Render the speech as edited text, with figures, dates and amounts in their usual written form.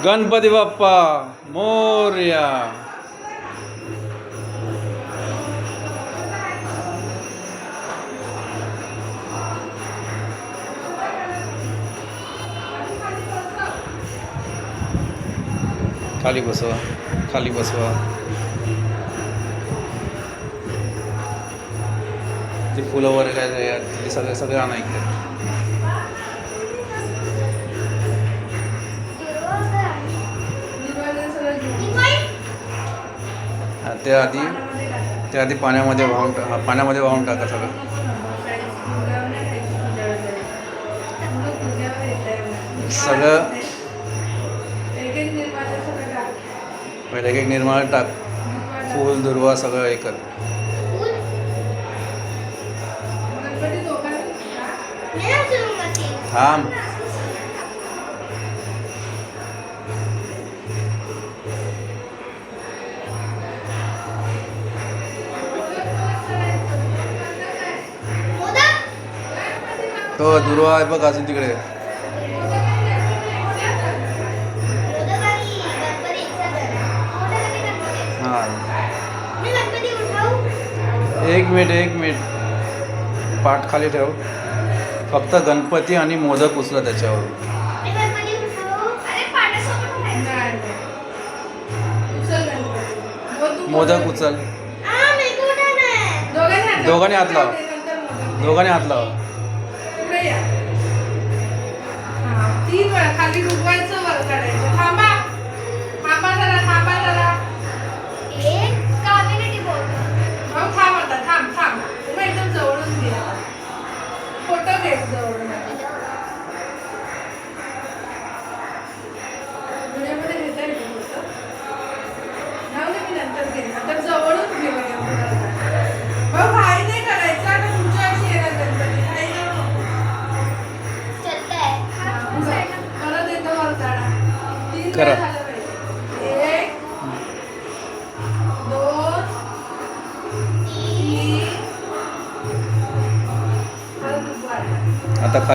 गणपती बाप्पा मोरया. खाली बसवा, खाली बसवा. ते फुलं वगैरे काय ते सगळे सगळे आणा इकडे. ते आधी पाण्यामध्ये वाहून टाका सगळं. सगळं पहिले एक निर्माळ टाक. फूल दुर्वा सगळं हे कर. थांब. तो दुर्वा आहे बघ अजून तिकडे. हां एक मिनिट पाठ खाली ठेव. फक्त गणपती आणि मोदक उचला त्याच्यावर. मोदक उचल. दोघांनी हात लावा. दोघांनी हात लावा. 3 वेळा खाली डुबवायचं वर काढायचं. थांबा जरा. एक कामिनिटी बोलतो. हो थांब आता थांब. मग एकदम जवळून घे. फोटो घे जवळून. व्हिडिओमध्ये घेता येतो फोटो. जाऊ दे मी नंतर घेईन. नंतर जवळून घे व्हिडिओ. भाऊ भाई नाही करायचं आता तुमच्या अशी येणार गणपती. नाही परत येतो वर काढा. 3 करा. झालं पाहिजे. 1 2 3 परत आता